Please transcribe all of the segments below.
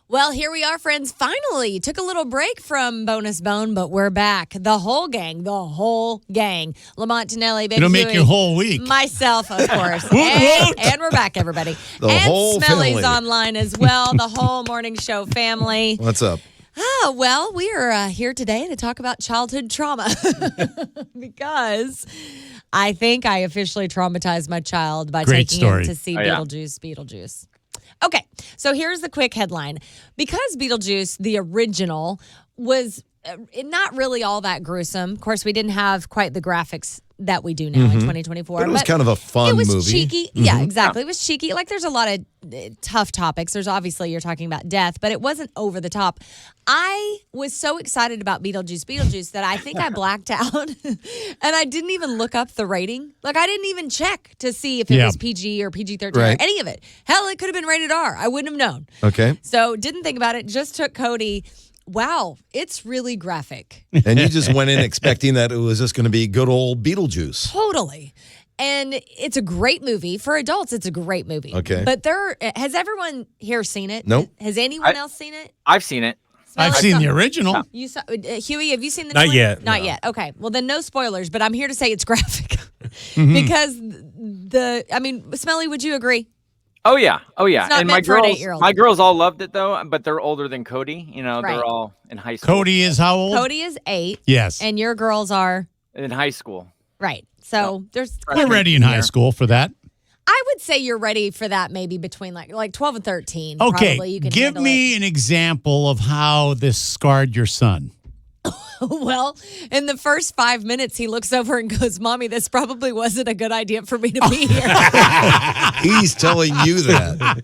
Well, here we are, friends. Finally, took a little break from Bonus Bone, but we're back. The whole gang. Lamont, Tonelli, Baby It'll Huey, make your whole week. Myself, of course. and we're back, everybody. The and whole Smelly's family. online as well. The whole morning show family. What's up? Well, we are here today to talk about childhood trauma because I think I officially traumatized my child by taking him to see Beetlejuice. Okay, so here's the quick headline. Because Beetlejuice, the original, was not really all that gruesome. Of course, we didn't have quite the graphics that we do now in 2024. But it was kind of a fun movie. It was cheeky. Yeah, exactly. It was cheeky. Like, there's a lot of tough topics. There's obviously, you're talking about death, but it wasn't over the top. I was so excited about Beetlejuice that I think I blacked out and I didn't even look up the rating. Like, I didn't even check to see if it was PG or PG-13 or any of it. Hell, it could have been rated R. I wouldn't have known. Okay. So didn't think about it. Just took Cody. Wow, it's really graphic. And you just went in expecting that it was just going to be good old Beetlejuice. Totally. And it's a great movie. For adults, it's a great movie. Okay. But has everyone here seen it? Nope. Has anyone else seen it? I've seen it. Smelly, I've seen the original. You saw Huey, have you seen the Not new one? yet, Not no. yet. Okay. Well, then no spoilers, but I'm here to say it's graphic. Because Smelly, would you agree? Oh yeah. It's not And meant for an 8-year-old. my girls all loved it though, but they're older than Cody. You know, Right. they're all in high school. Cody is how old? Cody is 8. Yes. And your girls are In high school. right. So there's We're ready in high school for that. I would say you're ready for that maybe between like 12 and 13. Okay, Probably you can give handle me an example of how this scarred your son. Well, in the first 5 minutes, he looks over and goes, "Mommy, this probably wasn't a good idea for me to be here." He's telling you that.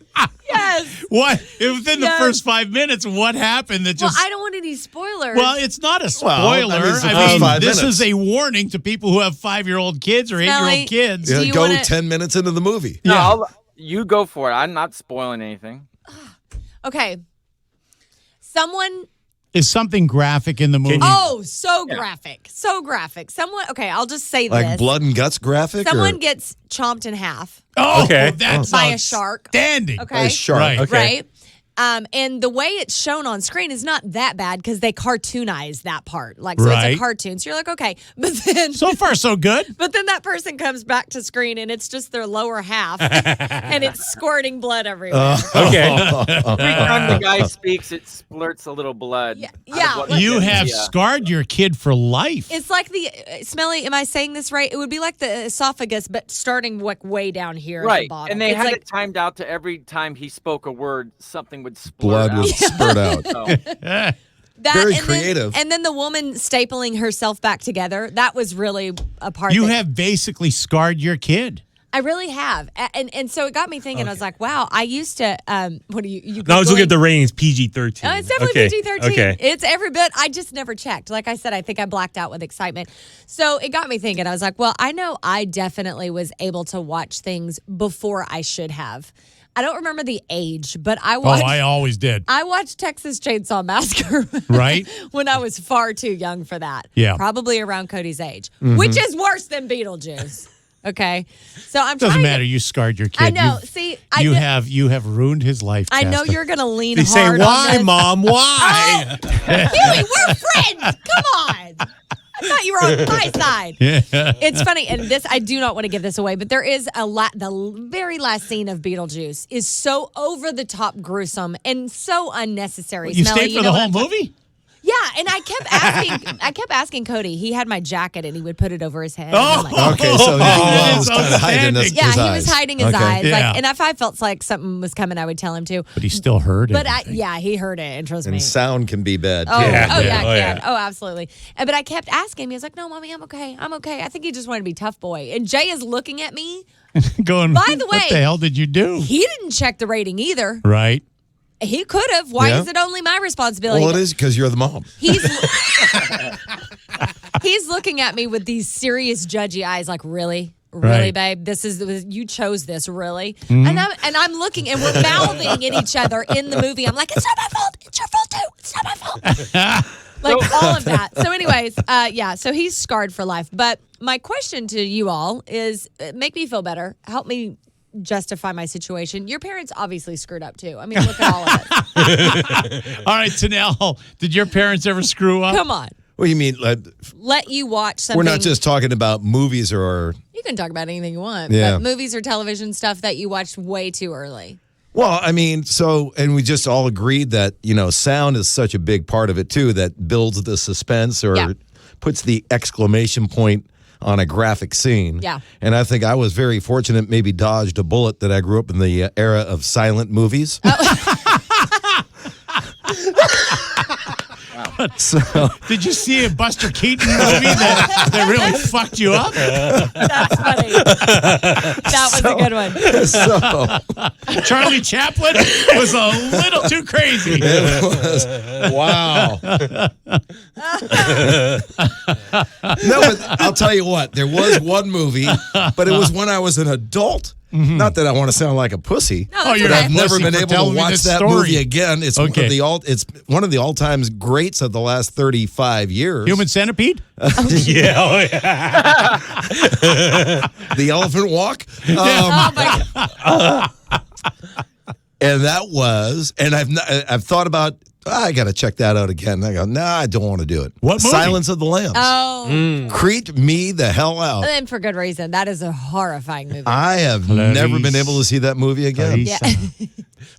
Yes. What? Within the Yes. first 5 minutes, what happened that Well, just... I don't want any spoilers. Well, it's not a spoiler. Well, that means the first 5 this minutes. is a warning to people who have 5-year-old kids or 8-year-old kids. Do Yeah, you go wanna- 10 minutes into the movie. No, you go for it. I'm not spoiling anything. Okay. Someone. Is something graphic in the movie? Oh, so graphic. So graphic. Okay, I'll just say Like this. blood and guts graphic? Someone or gets chomped in half. Oh, Okay. That's By a shark. outstanding. Okay. a shark. Right. Okay. Right? And the way it's shown on screen is not that bad because they cartoonize that part. Like, so it's Right. a cartoon. So you're like, okay. But then. So far, so good. But then that person comes back to screen and it's just their lower half and it's squirting blood everywhere. Okay. Every time the guy speaks, it splurts a little blood. Yeah. out of Yeah. what You is. have Yeah. scarred your kid for life. It's like the Smelly. Am I saying this right? It would be like the esophagus, but starting like way down here at the Right. bottom. And they It's had like, it timed out to every time he spoke a word, something would splurt Blood out. would spurt out. So, that, very and creative. And then the woman stapling herself back together. That was really a part. You that have basically scarred your kid. I really have, and so it got me thinking. I was like, wow. I used to. What do you? No, I was looking at the Googling? ratings, PG-13. Oh, it's definitely PG-13. Okay. It's every bit. I just never checked. Like I said, I think I blacked out with excitement. So it got me thinking. I was like, well, I know I definitely was able to watch things before I should have. I don't remember the age, but I watched. Oh, I always did. I watched Texas Chainsaw Massacre Right? when I was far too young for that. Yeah. Probably around Cody's age, which is worse than Beetlejuice. Okay. So I'm Doesn't trying matter. You scarred your kid. I know. You've- See, you have ruined his life. I know Chasta. you're going to lean They say, hard why, on this. Mom? Why? Huey, we're friends. Come on. I thought you were on my side. It's funny, and this I do not want to give this away, but there is the very last scene of Beetlejuice is so over the top gruesome and so unnecessary. You Smelly, stayed for know the what whole I'm talking- movie? Yeah, and I kept asking Cody. He had my jacket and he would put it over his head. Oh. And I'm like, Okay, so he That was is kind of hiding his, outstanding. yeah, his he eyes. was hiding his Okay. eyes. Yeah. Like, and if I felt like something was coming, I would tell him to. But he still heard it. But he heard it, and trust me. And sound can be bad, too. Oh, Yeah. yeah, Yeah. it Oh, can. yeah. Oh, absolutely. But I kept asking him. He was like, "No, Mommy, I'm okay. I'm okay." I think he just wanted to be tough boy. And Jay is looking at me. Going, By the what way- the hell did you do? He didn't check the rating either. Right? He could have. Why Yeah. is it only my responsibility? Well, it is because you're the mom. He's he's looking at me with these serious, judgy eyes, like, really? Really, Right. babe? You chose this, really? Mm-hmm. And I'm looking, and we're mouthing at each other in the movie. I'm like, it's not my fault. It's your fault too. It's not my fault. Like all of that. So, anyways, so he's scarred for life. But my question to you all is, make me feel better. Help me justify my situation. Your parents obviously screwed up too. I mean, look at all of it. All right, Tonelli, did your parents ever screw up? Come on. What do you mean? Let you watch something. We're not just talking about movies or. You can talk about anything you want. Yeah. But movies or television stuff that you watched way too early. Well, I mean, and we just all agreed that, sound is such a big part of it too, that builds the suspense or puts the exclamation point on a graphic scene. Yeah. And I think I was very fortunate, maybe dodged a bullet, that I grew up in the era of silent movies. So, did you see a Buster Keaton movie that really fucked you up? That's funny. That was a good one. Charlie Chaplin was a little too crazy. It was. Wow. No, but I'll tell you what. There was one movie, but it was when I was an adult. Mm-hmm. Not that I want to sound like a pussy, but I've never been able to watch that movie again. It's it's one of the all-time greats of the last 35 years. Human Centipede? Yeah. The Elephant Walk? Oh, my God. And that was, and I've thought about, I got to check that out again. I go, I don't want to do it. What movie? Silence of the Lambs. Oh. Creeped me the hell out. And for good reason. That is a horrifying movie. I have never been able to see that movie again. Yeah.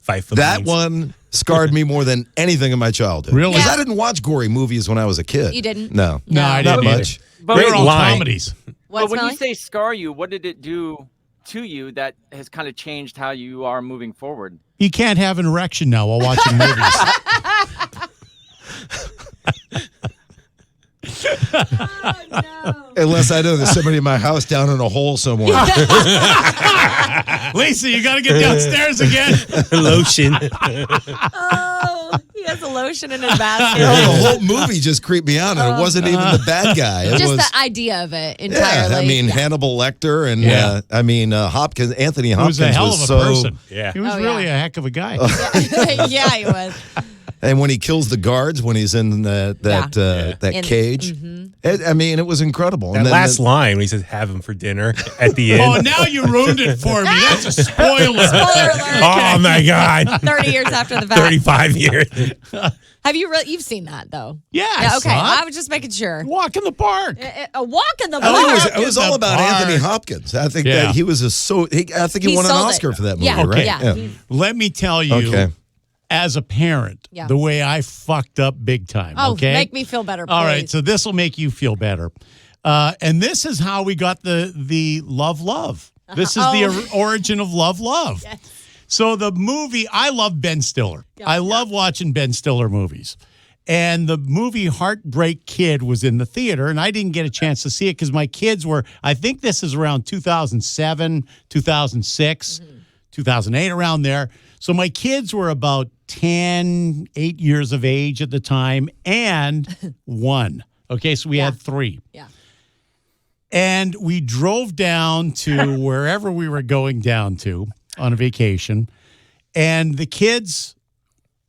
Fight for That one scarred me more than anything in my childhood. Really? Because I didn't watch gory movies when I was a kid. You didn't? No. No, I didn't Not either. much. But They were all line. comedies. But when you say scar you, what did it do to you that has kind of changed how you are moving forward? You can't have an erection now while watching movies. Oh, no. Unless I know there's somebody in my house down in a hole somewhere. Lisa, you got to get downstairs again. Lotion. Oh, he has a lotion in his basket. The whole movie just creeped me out, and it wasn't even the bad guy. It Just was, the idea of it entirely. yeah, I mean, Hannibal Lecter and, Anthony Hopkins He was a hell of a so... person. Yeah. He was Oh, really yeah. a heck of a guy. Yeah, he was. And when he kills the guards, when he's in that cage, it was incredible. That And then last line when he says, have him for dinner at the end. Oh, now you ruined it for me. That's a spoiler. Spoiler alert. Oh, my God. 30 years after the fact. 35 years. Have you you've seen that though? Yeah, Okay. I I was just making sure. walk in the park. A walk in the I think park. it was all about Anthony Hopkins. I think that he was I think he won an sold Oscar it. for that movie, Yeah, right? yeah. Let me tell you, as a parent, the way I fucked up big time. Oh, okay? make me feel better, please. All right, so this will make you feel better. And this is how we got the Love. This is the origin of Love. Yes. So the movie, I love Ben Stiller. I love watching Ben Stiller movies. And the movie Heartbreak Kid was in the theater, and I didn't get a chance to see it because my kids were, I think this is around 2007, 2006, 2008, around there. So my kids were about 8 years of age at the time, and 1. Okay, so we had 3. Yeah. And we drove down to wherever we were going down to on a vacation, and the kids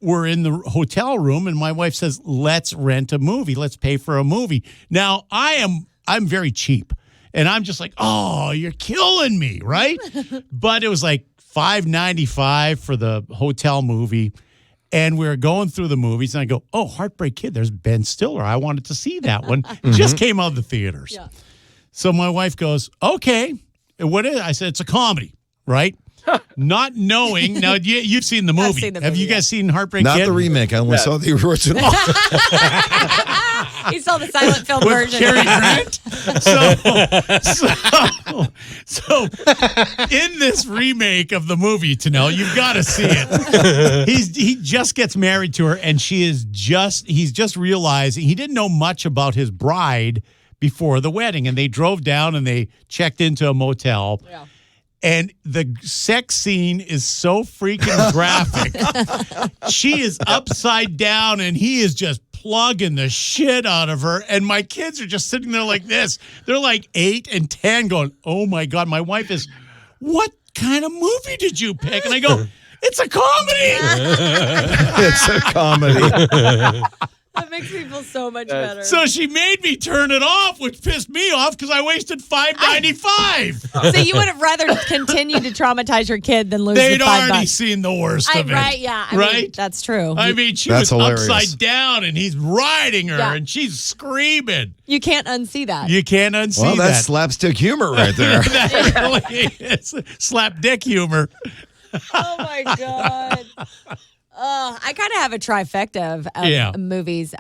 were in the hotel room, and my wife says, let's rent a movie. Let's pay for a movie. Now, I'm very cheap, and I'm just like, oh, you're killing me, right? But it was like $5.95 for the hotel movie, and we were going through the movies, and I go, oh, Heartbreak Kid, there's Ben Stiller. I wanted to see that one. Just came out of the theaters. Yeah. So my wife goes, okay, what is it? I said, it's a comedy, right? Not knowing. Now, you've seen the movie. I've seen the movie. Have you guys seen Heartbreak Not Kid? the remake. I only saw the original. You saw the silent film With version. Cary Grant? So, in this remake of the movie, Tonelli, you've got to see it. He just gets married to her, and he's just realizing he didn't know much about his bride before the wedding, and they drove down and they checked into a motel. Yeah. And the sex scene is so freaking graphic. She is upside down, and he is just plugging the shit out of her. And my kids are just sitting there like this. They're like 8 and 10 going, oh, my God. My wife is, what kind of movie did you pick? And I go, it's a comedy. It's a comedy. That makes me feel so much better. So she made me turn it off, which pissed me off because I wasted $5.95. So you would have rather continued to traumatize your kid than lose They'd the $5. already seen the worst of it. Right, yeah. I mean, that's true. I mean, she That's was hilarious. upside down, and he's riding her, Yeah. and she's screaming. You can't unsee that. You can't unsee Well, that. that's slapstick humor right there. That really is slap dick humor. Oh my God. I kind of have a trifecta of movies.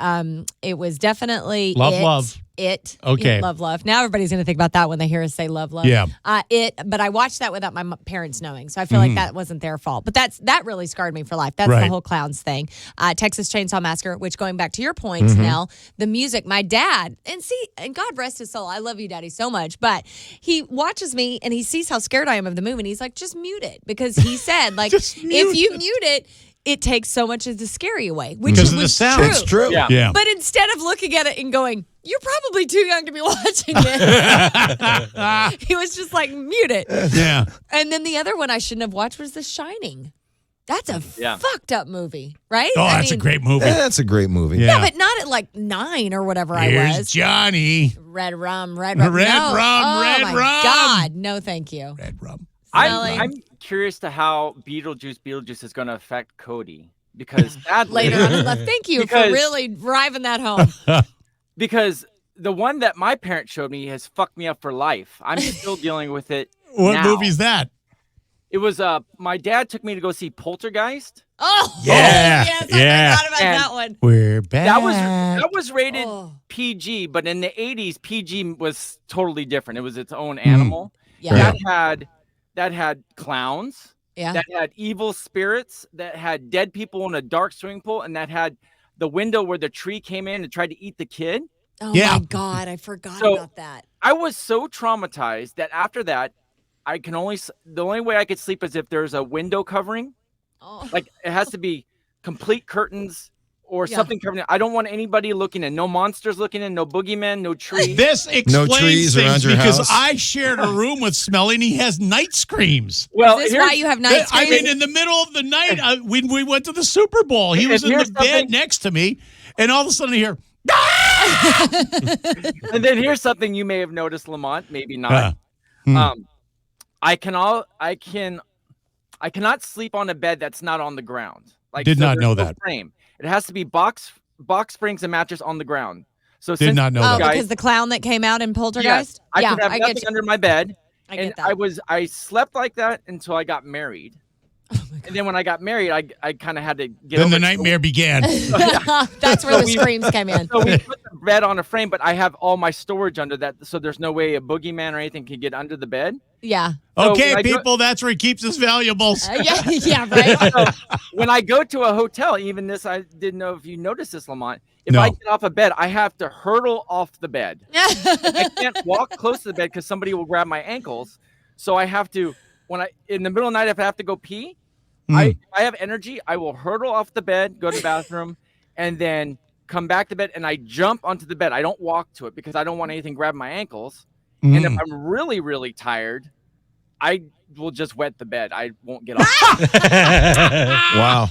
It was definitely Love. It. Okay. Love. Now everybody's going to think about that when they hear us say love. Yeah. But I watched that without my parents knowing, so I feel like that wasn't their fault. But that really scarred me for life. That's the whole clowns thing. Texas Chainsaw Massacre, which going back to your point, Nell, the music, my dad, and God rest his soul, I love you, Daddy, so much, but he watches me and he sees how scared I am of the movie, and he's like, just mute it. Because he said, like, if you mute it, it takes so much of the scary away, which Because of was the sound. true. It's true. Yeah. But instead of looking at it and going, you're probably too young to be watching it, he was just like, mute it. Yeah. And then the other one I shouldn't have watched was The Shining. That's a fucked up movie, right? Oh, that's a great movie. That's a great movie. Yeah, but not at like 9 or whatever I Here's was. Johnny. Red rum. Red no. rum, Oh, red my rum. God, no thank you. Red rum. I'm curious to how Beetlejuice is going to affect Cody. Because sadly, Later on in life. Thank you for really driving that home. Because the one that my parents showed me has fucked me up for life. I'm still dealing with it. What now. movie's that? It was my dad took me to go see Poltergeist. Oh, Yeah. yes, Yeah. I forgot about And that one. We're back. That was rated PG, but in the 80s, PG was totally different. It was its own animal. Yeah. That had clowns. Yeah. That had evil spirits, that had dead people in a dark swimming pool, and that had the window where the tree came in and tried to eat the kid. Oh, Yeah. my God. I forgot about that. I was so traumatized that after that, the only way I could sleep is if there's a window covering. Oh. Like, it has to be complete curtains or something covering it. I don't want anybody looking in. No monsters looking in, no boogeyman, no trees. This explains No trees things around your because house? I shared a room with Smelly, and he has night screams. Well, Is this why you have night I screams? mean, in the middle of the night, when we went to the Super Bowl, he was in the bed next to me, and all of a sudden I hear, And then here's something you may have noticed, Lamont, maybe not. I cannot sleep on a bed that's not on the ground. Like, Did not there's know no that. frame. It has to be box springs and mattress on the ground. So Did not know Oh, that. because the clown that came out in Poltergeist? I could have I nothing get you. under my bed. I And get that. I slept like that until I got married. And then when I got married, I kind of had to get Then over the it. nightmare began. That's where the screams came in. So we put the bed on a frame, but I have all my storage under that, so there's no way a boogeyman or anything can get under the bed. Yeah. So Okay, when I go- people, that's where he keeps his valuables. Yeah, right. So when I go to a hotel, even this, I didn't know if you noticed this, Lamont. If No. I get off a bed, I have to hurdle off the bed. I can't walk close to the bed because somebody will grab my ankles. So I have to, in the middle of the night, if I have to go pee, I have energy. I will hurdle off the bed, go to the bathroom, and then come back to bed. And I jump onto the bed. I don't walk to it because I don't want anything grab my ankles. And if I'm really, really tired, I will just wet the bed. I won't get off. Wow.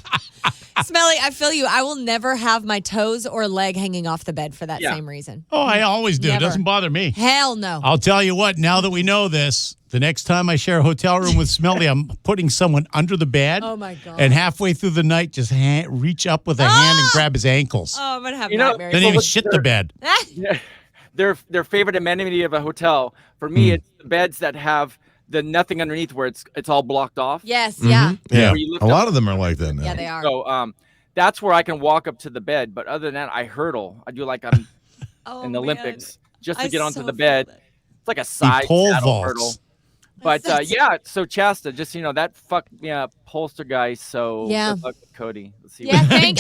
Smelly, I feel you. I will never have my toes or leg hanging off the bed for that same reason. Oh, I always do. It Never. doesn't bother me. Hell no. I'll tell you what, now that we know this, the next time I share a hotel room with Smelly, I'm putting someone under the bed. Oh, my God. And halfway through the night, just reach up with a hand and grab his ankles. Oh, I'm going to have You know, nightmares. Then even well, shit the bed. Their favorite amenity of a hotel, for me, it's the beds that have the nothing underneath where it's all blocked off. Yes, yeah. Yeah. Where you lift A up. lot of them are like that now. Yeah, they are. So that's where I can walk up to the bed. But other than that, I hurdle. I do like I'm Oh, in the man. Olympics just to I get onto so the feel bed. that. It's like a side pole saddle vaults. hurdle. But yeah, so Chasta, just that fucked me up, Poltergeist. So Yeah. good luck with Cody. Let's see. Yeah, great.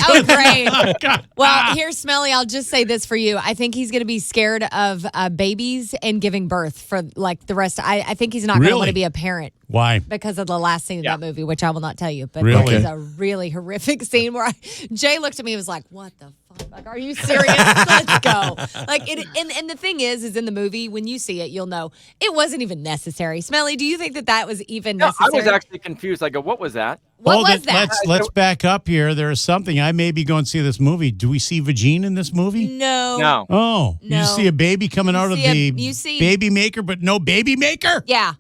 God. Well, here's Smelly. I'll just say this for you. I think he's going to be scared of babies and giving birth for like the rest. I think he's not going to want Really? to be a parent Why? because of the last scene of that movie, which I will not tell you. But Really? it was a really horrific scene where Jay looked at me and was like, what the fuck? fuck? Like, are you serious? Let's go. Like, and the thing is in the movie, when you see it, you'll know it wasn't even necessary. Smelly, do you think that was even necessary? I was actually confused. I go, what was that? What was that? Let's back up here. There is something. I may be going to see this movie. Do we see Vagine in this movie? No. Oh, No. You see a baby coming out of the baby maker, but no baby maker? Yeah.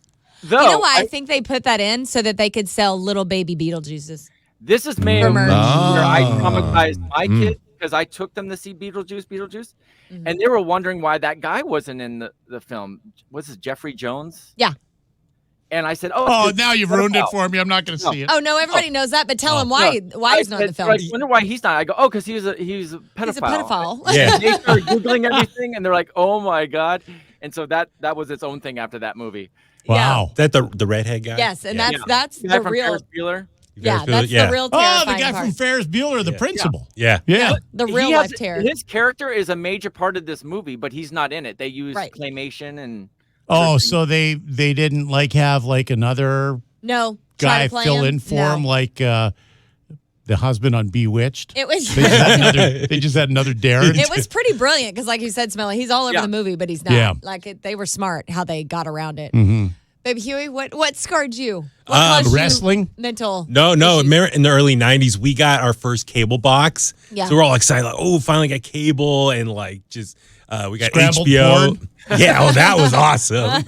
Though, you know why I think they put that in? So that they could sell little baby Beetlejuices. This is maybe where I traumatized my kids because I took them to see Beetlejuice, and they were wondering why that guy wasn't in the film. Was it Jeffrey Jones? Yeah. And I said, now you've ruined it for me. I'm not going to see it. Oh, no, everybody knows that, but tell him why he's not in the film. I wonder why he's not. I go, because he's a pedophile. He's a pedophile. Yeah. They started Googling everything, and they're like, oh, my God. And so that was its own thing after that movie. Wow. Is that the redhead guy? Yes, and that's the guy the from real. Ferris Bueller. Yeah, that's the real terrifying the guy part. from Ferris Bueller, the principal. Yeah. The real life terror. His character is a major part of this movie, but he's not in it. They use claymation and. Oh, so they didn't have another guy fill in for him like the husband on Bewitched. It was. They just had another Darren. It was pretty brilliant because, like you said, Smelly, he's all over the movie, but he's not. Yeah. Like they were smart how they got around it. Mm-hmm. Baby Huey, what scarred you? What caused wrestling? You mental. No. In the early 90s, we got our first cable box. Yeah. So we're all excited, like, oh, finally got cable, and we got Scrambled HBO. porn? Yeah, that was awesome.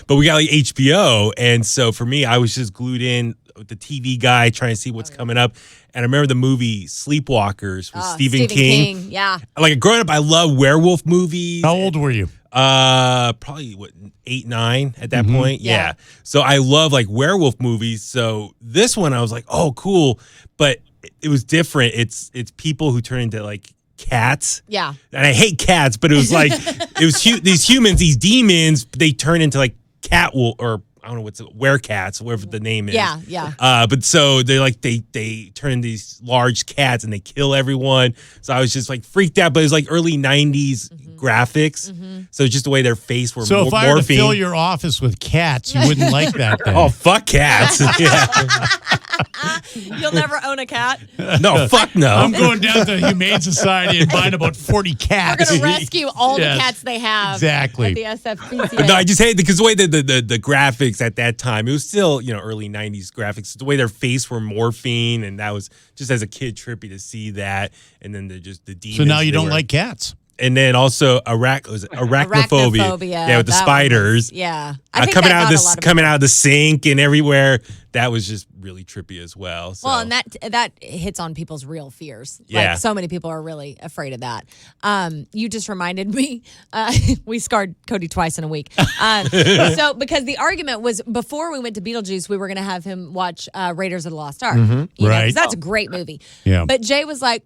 But we got HBO, and so for me, I was just glued in with the TV guy trying to see what's coming up. And I remember the movie Sleepwalkers with Stephen King. Yeah. Like growing up, I love werewolf movies. How old were you? Probably 8, 9 at that point. Yeah. So I love werewolf movies. So this one I was like, oh, cool. But it was different. It's people who turn into cats. Yeah. And I hate cats, but it was these humans, these demons, they turn into cat or I don't know werecats, whatever the name is. Yeah. But so they turn into these large cats and they kill everyone. So I was just freaked out. But it was early 90s graphics. So just the way their face were So if I were to morphing. fill your office with cats, you wouldn't like that then. Oh, fuck cats. Yeah. You'll never own a cat. No, fuck no. I'm going down to the Humane Society and buying about 40 cats. We're going to rescue all the Yes, cats they have. exactly. At the SFPCA. No, I just hate it because the way the graphics at that time, it was still, early 90s graphics. The way their face were morphing, and that was just as a kid trippy to see that. And then the demons. So now you don't like cats? And then also arachnophobia. Yeah, with the spiders. I think coming out of the sink and everywhere. That was just really trippy as well. So. Well, and that hits on people's real fears. Yeah. So many people are really afraid of that. You just reminded me, we scarred Cody twice in a week. So because the argument was before we went to Beetlejuice, we were going to have him watch Raiders of the Lost Ark. Right. Because that's a great movie. Yeah. But Jay was like,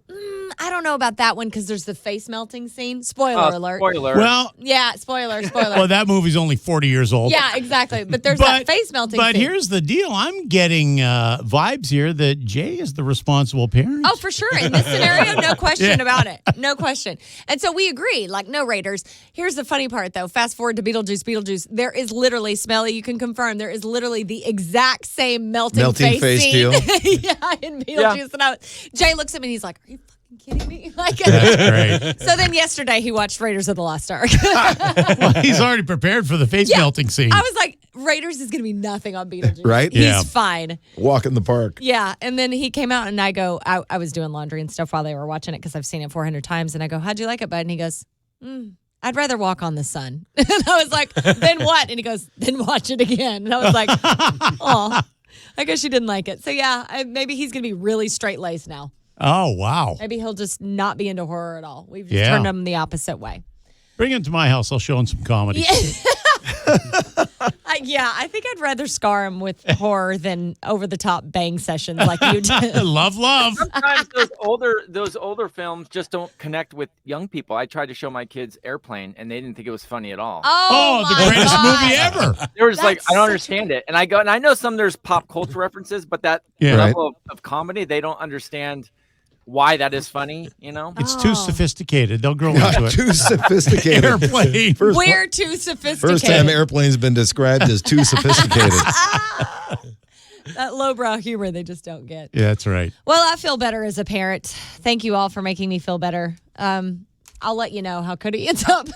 I don't know about that one because there's the face melting scene. Spoiler alert. Spoiler. Well, yeah, spoiler. well, that movie's only 40 years old. Yeah, exactly. But there's that face melting scene. But here's the deal. I'm getting vibes here that Jay is the responsible parent. Oh, for sure. In this scenario, no question about it. No question. And so we agree, no Raiders. Here's the funny part, though. Fast forward to Beetlejuice. There is literally, Smelly, you can confirm, there is literally the exact same melting face scene. deal. Yeah, in Beetlejuice. And Jay looks at me and he's like, are you fucking kidding me? That's great. So then yesterday he watched Raiders of the Lost Ark. Well, he's already prepared for the face melting scene. I was like, Raiders is going to be nothing on Beetlejuice. Right? He's fine. Walk in the park. Yeah. And then he came out and I was doing laundry and stuff while they were watching it because I've seen it 400 times. And I go, how'd you like it, bud? And he goes, I'd rather walk on the sun. And I was like, then what? And he goes, then watch it again. And I was like, oh, I guess you didn't like it. So yeah, maybe he's going to be really straight-laced now. Oh, wow. Maybe he'll just not be into horror at all. We've just turned him the opposite way. Bring him to my house. I'll show him some comedy. I think I'd rather scar him with horror than over-the-top bang sessions like you did. Love. Sometimes those older films just don't connect with young people. I tried to show my kids Airplane, and they didn't think it was funny at all. Oh the greatest movie ever. They were just I don't understand it. And I know there's pop culture references, but that level of comedy, they don't understand why that is funny, It's too sophisticated. They'll grow into it. Too sophisticated. Airplane. We're too sophisticated. First time Airplane's been described as too sophisticated. That lowbrow humor they just don't get. Yeah, that's right. Well, I feel better as a parent. Thank you all for making me feel better. I'll let you know how Cody ends up.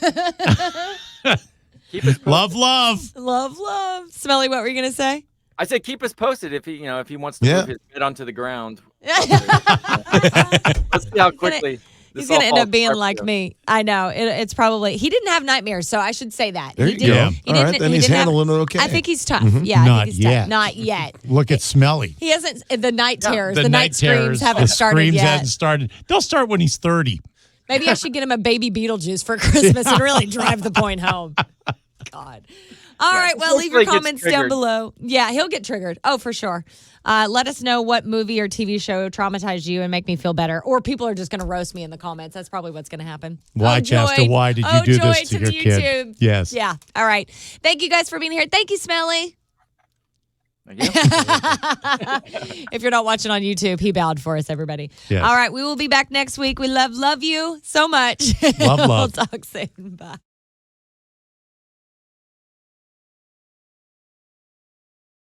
Love. Love. Smelly, what were you going to say? I said keep us posted if he wants to move his bed onto the ground. Let's see how quickly. He's going to end up being like me. I know. It's probably, he didn't have nightmares, so I should say that. There you go. All right, then he's handling it okay. I think he's tough. Yeah, I think he's tough. Not yet. Look at Smelly. He hasn't, the night terrors, the night screams haven't started screams yet. Haven't started. They'll start when he's 30. Maybe I should get him a baby Beetlejuice for Christmas and really drive the point home. God. All right. Well, leave your comments down below. Yeah, he'll get triggered. Oh, for sure. Let us know what movie or TV show traumatized you and make me feel better. Or people are just going to roast me in the comments. That's probably what's going to happen. Why, Chasta? Why did you do this to your kid? Yes. Yeah. All right. Thank you guys for being here. Thank you, Smelly. Thank you. If you're not watching on YouTube, he bowed for us, everybody. Yes. All right. We will be back next week. We love you so much. Love. We'll talk soon. Bye.